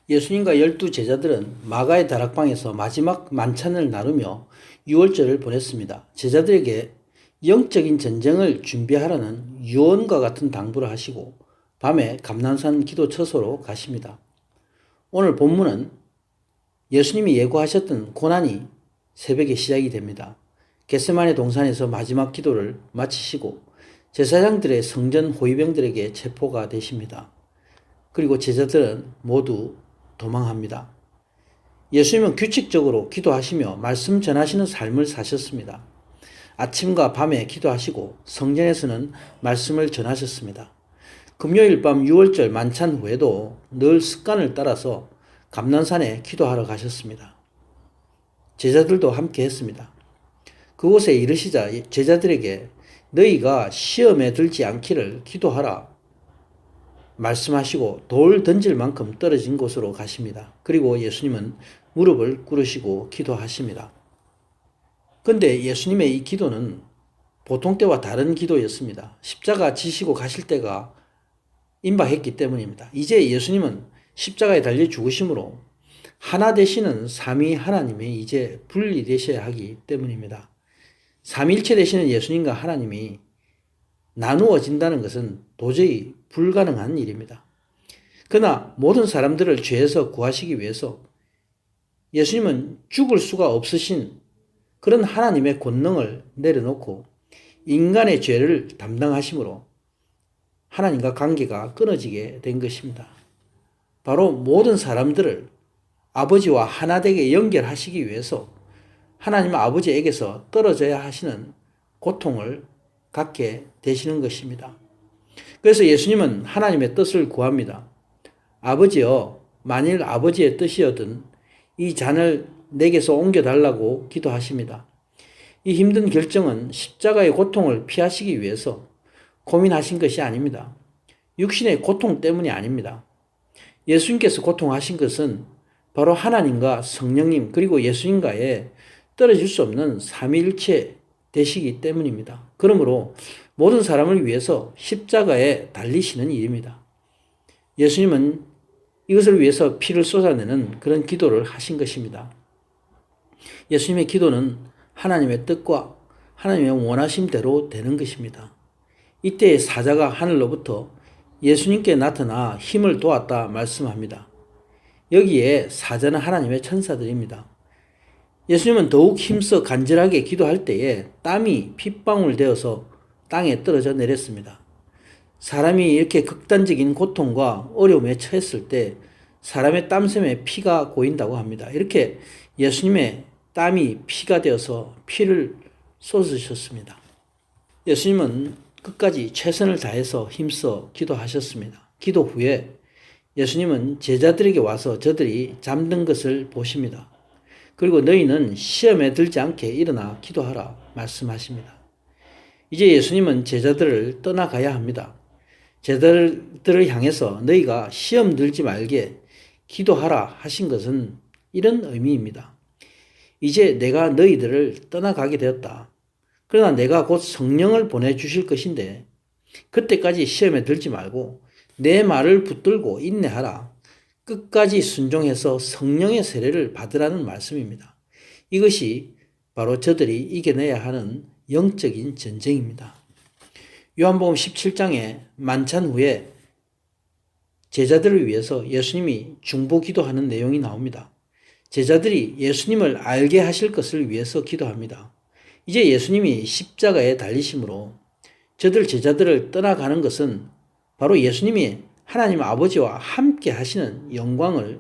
예수님과 12제자들은 마가의 다락방에서 마지막 만찬을 나누며 유월절을 보냈습니다. 제자들에게 영적인 전쟁을 준비하라는 유언과 같은 당부를 하시고 밤에 감난산 기도 처소로 가십니다. 오늘 본문은 예수님이 예고하셨던 고난이 새벽에 시작이 됩니다. 겟세마네 동산에서 마지막 기도를 마치시고 제사장들의 성전 호위병들에게 체포가 되십니다. 그리고 제자들은 모두 도망합니다. 예수님은 규칙적으로 기도하시며 말씀 전하시는 삶을 사셨습니다. 아침과 밤에 기도하시고 성전에서는 말씀을 전하셨습니다. 금요일 밤 유월절 만찬 후에도 늘 습관을 따라서 감난산에 기도하러 가셨습니다. 제자들도 함께 했습니다. 그곳에 이르시자 제자들에게 너희가 시험에 들지 않기를 기도하라 말씀하시고 돌 던질 만큼 떨어진 곳으로 가십니다. 그리고 예수님은 무릎을 꿇으시고 기도하십니다. 근데 예수님의 이 기도는 보통 때와 다른 기도였습니다. 십자가 지시고 가실 때가 임박했기 때문입니다. 이제 예수님은 십자가에 달려 죽으심으로 하나 되시는 삼위 하나님이 이제 분리되셔야 하기 때문입니다. 삼위일체 되시는 예수님과 하나님이 나누어진다는 것은 도저히 불가능한 일입니다. 그러나 모든 사람들을 죄에서 구하시기 위해서 예수님은 죽을 수가 없으신 그런 하나님의 권능을 내려놓고 인간의 죄를 담당하심으로 하나님과 관계가 끊어지게 된 것입니다. 바로 모든 사람들을 아버지와 하나 되게 연결하시기 위해서 하나님 아버지에게서 떨어져야 하시는 고통을 갖게 되시는 것입니다. 그래서 예수님은 하나님의 뜻을 구합니다. 아버지여, 만일 아버지의 뜻이어든 이 잔을 내게서 옮겨달라고 기도하십니다. 이 힘든 결정은 십자가의 고통을 피하시기 위해서 고민하신 것이 아닙니다. 육신의 고통 때문이 아닙니다. 예수님께서 고통하신 것은 바로 하나님과 성령님 그리고 예수님과의 떨어질 수 없는 삼위일체 되시기 때문입니다. 그러므로 모든 사람을 위해서 십자가에 달리시는 일입니다. 예수님은 이것을 위해서 피를 쏟아내는 그런 기도를 하신 것입니다. 예수님의 기도는 하나님의 뜻과 하나님의 원하심대로 되는 것입니다. 이때 사자가 하늘로부터 예수님께 나타나 힘을 도왔다 말씀합니다. 여기에 사자는 하나님의 천사들입니다. 예수님은 더욱 힘써 간절하게 기도할 때에 땀이 핏방울 되어서 땅에 떨어져 내렸습니다. 사람이 이렇게 극단적인 고통과 어려움에 처했을 때 사람의 땀샘에 피가 고인다고 합니다. 이렇게 예수님의 땀이 피가 되어서 피를 쏟으셨습니다. 예수님은 끝까지 최선을 다해서 힘써 기도하셨습니다. 기도 후에 예수님은 제자들에게 와서 저들이 잠든 것을 보십니다. 그리고 너희는 시험에 들지 않게 일어나 기도하라 말씀하십니다. 이제 예수님은 제자들을 떠나가야 합니다. 제자들을 향해서 너희가 시험 들지 말게 기도하라 하신 것은 이런 의미입니다. 이제 내가 너희들을 떠나가게 되었다. 그러나 내가 곧 성령을 보내주실 것인데 그때까지 시험에 들지 말고 내 말을 붙들고 인내하라. 끝까지 순종해서 성령의 세례를 받으라는 말씀입니다. 이것이 바로 저들이 이겨내야 하는 영적인 전쟁입니다. 요한복음 17장에 만찬 후에 제자들을 위해서 예수님이 중보 기도하는 내용이 나옵니다. 제자들이 예수님을 알게 하실 것을 위해서 기도합니다. 이제 예수님이 십자가에 달리심으로 저들 제자들을 떠나가는 것은 바로 예수님이 하나님 아버지와 함께 하시는 영광을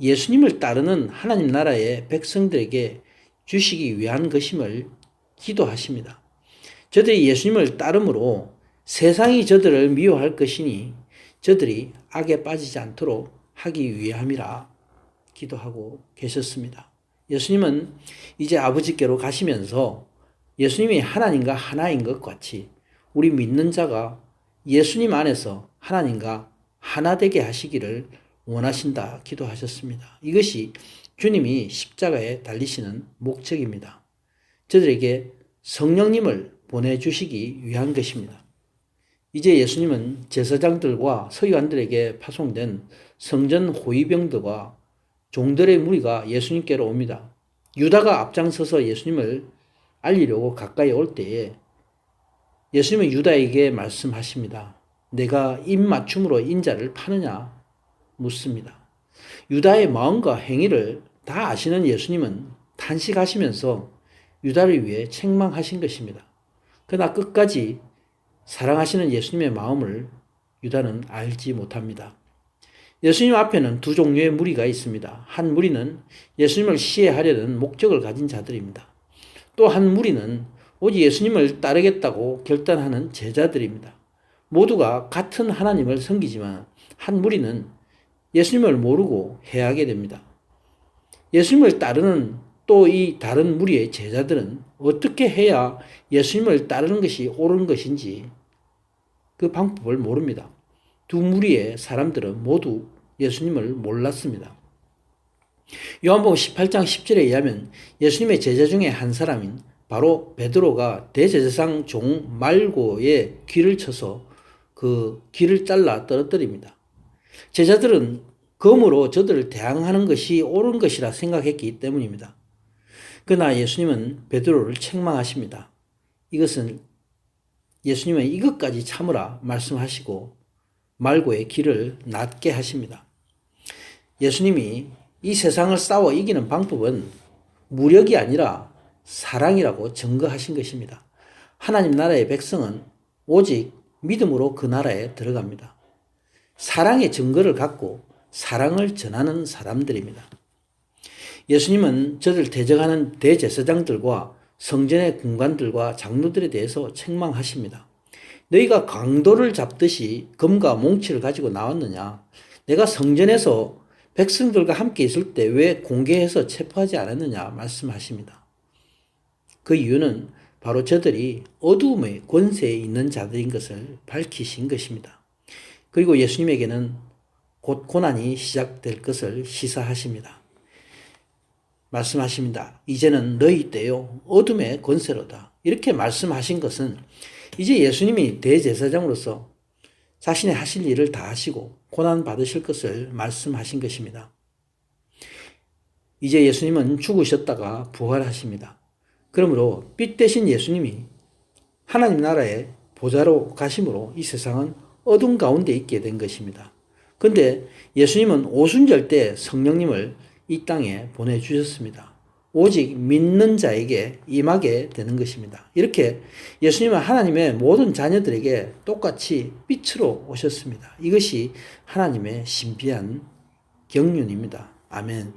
예수님을 따르는 하나님 나라의 백성들에게 주시기 위한 것임을 기도하십니다. 저들이 예수님을 따름으로 세상이 저들을 미워할 것이니 저들이 악에 빠지지 않도록 하기 위함이라 기도하고 계셨습니다. 예수님은 이제 아버지께로 가시면서 예수님이 하나님과 하나인 것 같이 우리 믿는 자가 예수님 안에서 하나님과 하나 되게 하시기를 원하신다 기도하셨습니다. 이것이 주님이 십자가에 달리시는 목적입니다. 저들에게 성령님을 보내주시기 위한 것입니다. 이제 예수님은 제사장들과 서기관들에게 파송된 성전 호위병들과 종들의 무리가 예수님께로 옵니다. 유다가 앞장서서 예수님을 알리려고 가까이 올 때에 예수님은 유다에게 말씀하십니다. 내가 입맞춤으로 인자를 파느냐 묻습니다. 유다의 마음과 행위를 다 아시는 예수님은 탄식하시면서 유다를 위해 책망하신 것입니다. 그러나 끝까지 사랑하시는 예수님의 마음을 유다는 알지 못합니다. 예수님 앞에는 두 종류의 무리가 있습니다. 한 무리는 예수님을 시해하려는 목적을 가진 자들입니다. 또 한 무리는 오직 예수님을 따르겠다고 결단하는 제자들입니다. 모두가 같은 하나님을 섬기지만 한 무리는 예수님을 모르고 해하게 됩니다. 예수님을 따르는 또 이 다른 무리의 제자들은 어떻게 해야 예수님을 따르는 것이 옳은 것인지 그 방법을 모릅니다. 두 무리의 사람들은 모두 예수님을 몰랐습니다. 요한복음 18장 10절에 의하면 예수님의 제자 중에 한 사람인 바로 베드로가 대제사장 종 말고의 귀를 쳐서 그 귀를 잘라 떨어뜨립니다. 제자들은 검으로 저들을 대항하는 것이 옳은 것이라 생각했기 때문입니다. 그러나 예수님은 베드로를 책망하십니다. 예수님은 이것까지 참으라 말씀하시고 말고의 귀를 낫게 하십니다. 예수님이 이 세상을 싸워 이기는 방법은 무력이 아니라 사랑이라고 증거하신 것입니다. 하나님 나라의 백성은 오직 믿음으로 그 나라에 들어갑니다. 사랑의 증거를 갖고 사랑을 전하는 사람들입니다. 예수님은 저들 대적하는 대제사장들과 성전의 군관들과 장로들에 대해서 책망하십니다. 너희가 강도를 잡듯이 검과 몽치를 가지고 나왔느냐? 내가 성전에서 백성들과 함께 있을 때 왜 공개해서 체포하지 않았느냐 말씀하십니다. 그 이유는 바로 저들이 어두움의 권세에 있는 자들인 것을 밝히신 것입니다. 그리고 예수님에게는 곧 고난이 시작될 것을 시사하십니다. 말씀하십니다. 이제는 너희 때요 어둠의 권세로다. 이렇게 말씀하신 것은 이제 예수님이 대제사장으로서 자신의 하실 일을 다 하시고 고난 받으실 것을 말씀하신 것입니다. 이제 예수님은 죽으셨다가 부활하십니다. 그러므로 빛 대신 예수님이 하나님 나라의 보좌로 가심으로 이 세상은 어둠 가운데 있게 된 것입니다. 그런데 예수님은 오순절 때 성령님을 이 땅에 보내주셨습니다. 오직 믿는 자에게 임하게 되는 것입니다. 이렇게 예수님은 하나님의 모든 자녀들에게 똑같이 빛으로 오셨습니다. 이것이 하나님의 신비한 경륜입니다. 아멘.